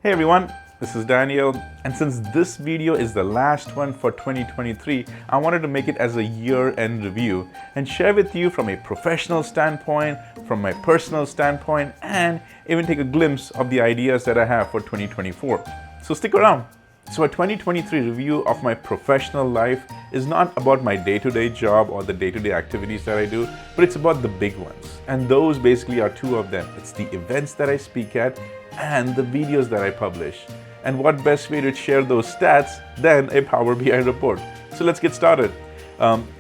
Hey everyone, this is Daniel, and since this video is the last one for 2023, I wanted to make it as a year-end review and share with you from a professional standpoint, from my personal standpoint, and even take a glimpse of the ideas that I have for 2024. So stick around. So a 2023 review of my professional life is not about my day-to-day job or the day-to-day activities that I do, but it's about the big ones. And those basically are two of them. It's the events that I speak at and the videos that I publish. And what best way to share those stats than a Power BI report? So let's get started.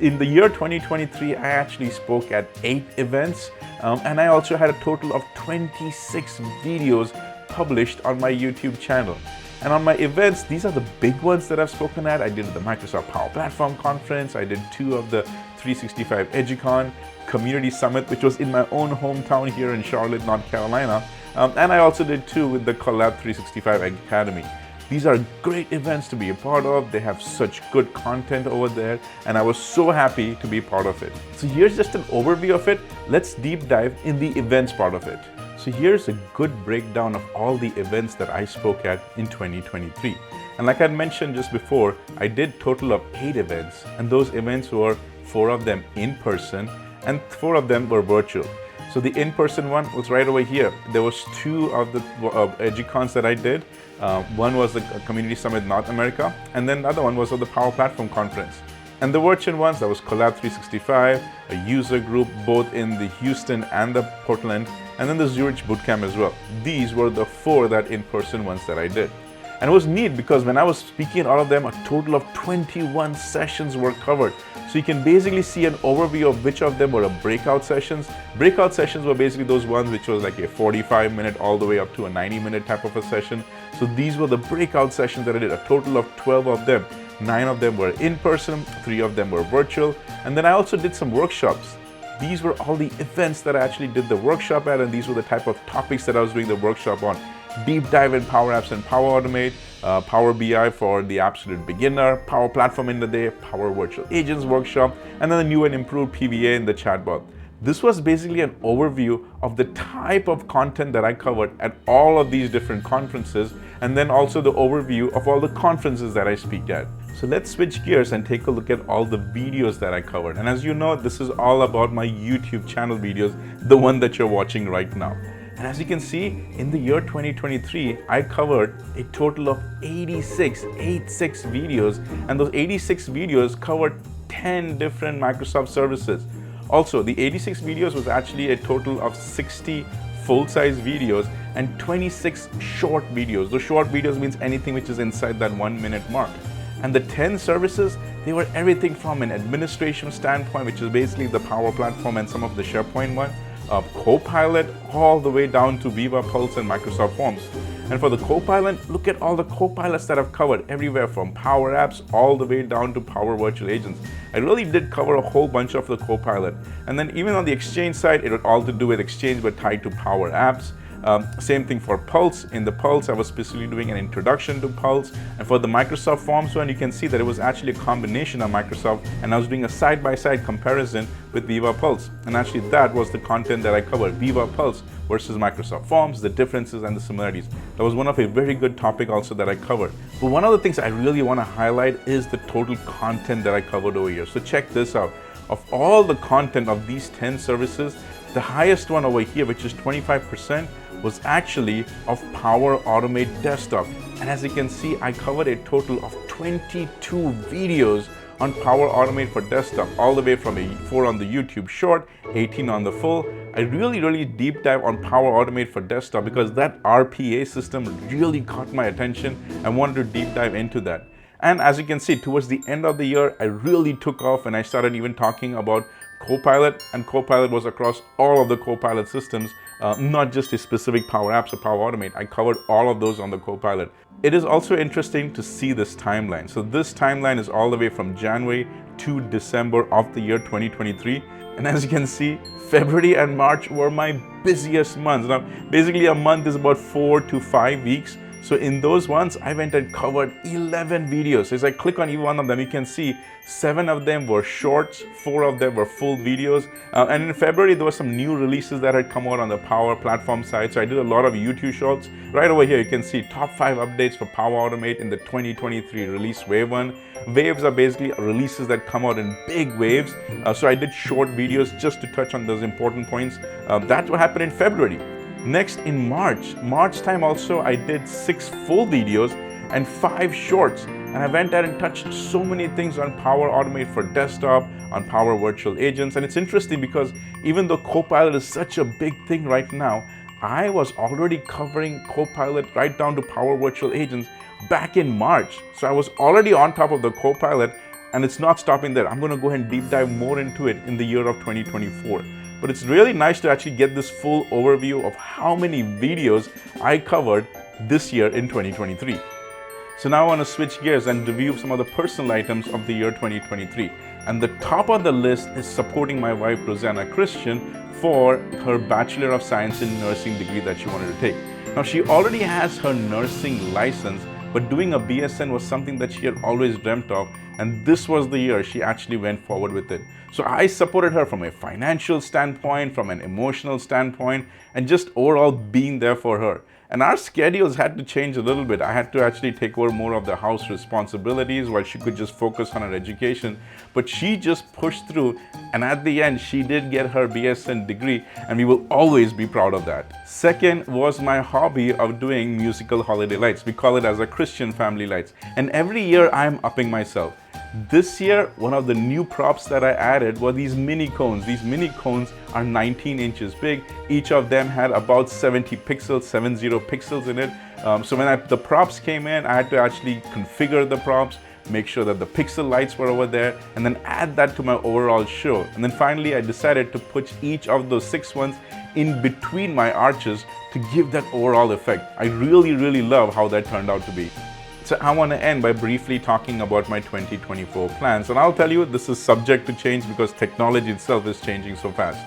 In the year 2023, I actually spoke at 8 events, and I also had a total of 26 videos published on my YouTube channel. And on my events, these are the big ones that I've spoken at. I did the Microsoft Power Platform Conference. I did 2 of the 365 EduCon Community Summit, which was in my own hometown here in Charlotte, North Carolina. And I also did 2 with the Collab 365 Academy. These are great events to be a part of. They have such good content over there, and I was so happy to be part of it. So here's just an overview of it. Let's deep dive in the events part of it. So here's a good breakdown of all the events that I spoke at in 2023. And like I mentioned just before, I did total of 8 events, and those events were 4 of them in person and 4 of them were virtual. So the in-person one was right over here. There was 2 of the EduCons that I did. One was the Community Summit North America, and then the other one was of the Power Platform Conference. And the virtual ones, that was Collab 365, a user group both in the Houston and the Portland, and then the Zurich Bootcamp as well. These were the 4 that in-person ones that I did. And it was neat because when I was speaking at all of them, a total of 21 sessions were covered. So you can basically see an overview of which of them were breakout sessions. Breakout sessions were basically those ones which was like a 45-minute all the way up to a 90-minute type of a session. So these were the breakout sessions that I did, a total of 12 of them. 9 of them were in person, 3 of them were virtual. And then I also did some workshops. These were all the events that I actually did the workshop at, and these were the type of topics that I was doing the workshop on. Deep dive in Power Apps and Power Automate, Power BI for the absolute beginner, Power Platform in the day, Power Virtual Agents workshop, and then the new and improved PVA in the chatbot. This was basically an overview of the type of content that I covered at all of these different conferences, and then also the overview of all the conferences that I speak at. So let's switch gears and take a look at all the videos that I covered. And as you know, this is all about my YouTube channel videos, the one that you're watching right now. And as you can see, in the year 2023, I covered a total of 86 videos, and those 86 videos covered 10 different Microsoft services. Also, the 86 videos was actually a total of 60 full-size videos and 26 short videos. Those short videos means anything which is inside that 1-minute mark. And the 10 services, they were everything from an administration standpoint, which is basically the Power Platform and some of the SharePoint one, Copilot, all the way down to Viva Pulse and Microsoft Forms. And for the Copilot, look at all the Copilots that I've covered, everywhere from Power Apps all the way down to Power Virtual Agents. I really did cover a whole bunch of the Copilot. And then even on the Exchange side, it had all to do with Exchange but tied to Power Apps. Same thing for Pulse. In the Pulse, I was specifically doing an introduction to Pulse. And for the Microsoft Forms one, you can see that it was actually a combination of Microsoft, and I was doing a side-by-side comparison with Viva Pulse. And actually that was the content that I covered, Viva Pulse versus Microsoft Forms, the differences and the similarities. That was one of a very good topic also that I covered. But one of the things I really want to highlight is the total content that I covered over here. So check this out. Of all the content of these 10 services, the highest one over here, which is 25%, was actually of Power Automate Desktop. And as you can see, I covered a total of 22 videos on Power Automate for Desktop, all the way from 4 on the YouTube Short, 18 on the full. I really deep dive on Power Automate for Desktop because that RPA system really caught my attention. I wanted to deep dive into that. And as you can see, towards the end of the year, I really took off and I started even talking about Copilot, and Copilot was across all of the Copilot systems, not just a specific Power Apps or Power Automate. I covered all of those on the Copilot. It is also interesting to see this timeline. So this timeline is all the way from January to December of the year 2023. And as you can see, February and March were my busiest months. Now, basically a month is about 4 to 5 weeks. So in those ones, I went and covered 11 videos. So as I click on each one of them, you can see 7 of them were shorts, 4 of them were full videos. And in February, there were some new releases that had come out on the Power Platform side. So I did a lot of YouTube shorts. Right over here, you can see top 5 updates for Power Automate in the 2023 release wave 1. Waves are basically releases that come out in big waves. So I did short videos just to touch on those important points. That's what happened in February. Next, in March time also, I did 6 full videos and 5 shorts. And I went there and touched so many things on Power Automate for desktop, on Power Virtual Agents. And it's interesting because even though Copilot is such a big thing right now, I was already covering Copilot right down to Power Virtual Agents back in March. So I was already on top of the Copilot, and it's not stopping there. I'm going to go ahead and deep dive more into it in the year of 2024. But it's really nice to actually get this full overview of how many videos I covered this year in 2023. So now I want to switch gears and review some of the personal items of the year 2023. And the top of the list is supporting my wife, Rosanna Christian, for her Bachelor of Science in Nursing degree that she wanted to take. Now, she already has her nursing license, but doing a BSN was something that she had always dreamt of, and this was the year she actually went forward with it. So I supported her from a financial standpoint, from an emotional standpoint, and just overall being there for her. And our schedules had to change a little bit. I had to actually take over more of the house responsibilities while she could just focus on her education. But she just pushed through, and at the end, she did get her BSN degree, and we will always be proud of that. Second was my hobby of doing musical holiday lights. We call it as a Christian family lights. And every year, I'm upping myself. This year, one of the new props that I added were these mini cones. These mini cones are 19 inches big. Each of them had about 70 pixels in it. So when the props came in, I had to actually configure the props, make sure that the pixel lights were over there, and then add that to my overall show. And then finally, I decided to put each of those 6 ones in between my arches to give that overall effect. I really, really love how that turned out to be. So I want to end by briefly talking about my 2024 plans. And I'll tell you, this is subject to change because technology itself is changing so fast.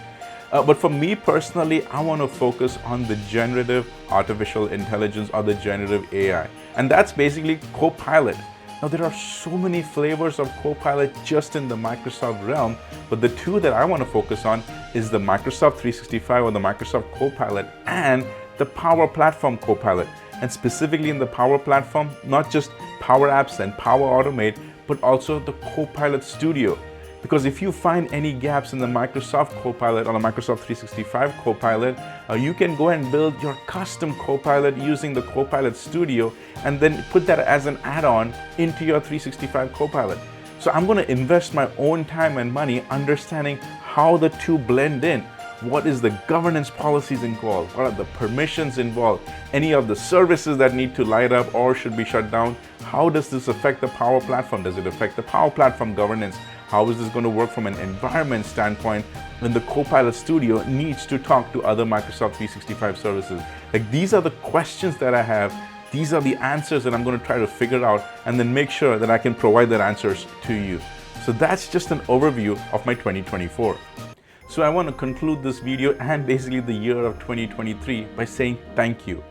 But for me personally, I want to focus on the generative artificial intelligence or the generative AI. And that's basically Copilot. Now, there are so many flavors of Copilot just in the Microsoft realm, but the 2 that I want to focus on is the Microsoft 365 or the Microsoft Copilot and the Power Platform Copilot. And specifically in the Power Platform, not just Power Apps and Power Automate, but also the Copilot Studio. Because if you find any gaps in the Microsoft Copilot or the Microsoft 365 Copilot, you can go and build your custom Copilot using the Copilot Studio and then put that as an add-on into your 365 Copilot. So I'm going to invest my own time and money understanding how the 2 blend in. What is the governance policies involved? What are the permissions involved? Any of the services that need to light up or should be shut down? How does this affect the Power Platform? Does it affect the Power Platform governance? How is this going to work from an environment standpoint when the Copilot Studio needs to talk to other Microsoft 365 services? Like, these are the questions that I have. These are the answers that I'm going to try to figure out and then make sure that I can provide that answers to you. So that's just an overview of my 2024. So I want to conclude this video and basically the year of 2023 by saying thank you.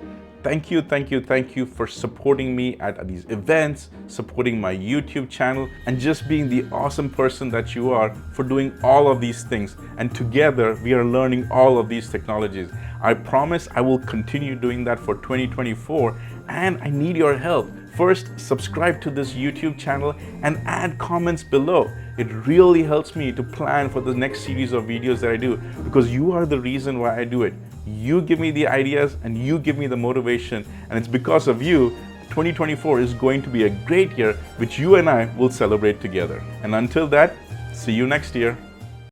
Thank you for supporting me at these events, supporting my YouTube channel, and just being the awesome person that you are for doing all of these things. And together, we are learning all of these technologies. I promise I will continue doing that for 2024, and I need your help. First, subscribe to this YouTube channel and add comments below. It really helps me to plan for the next series of videos that I do because you are the reason why I do it. You give me the ideas and you give me the motivation, and it's because of you 2024 is going to be a great year which you and I will celebrate together. And until that, see you next year.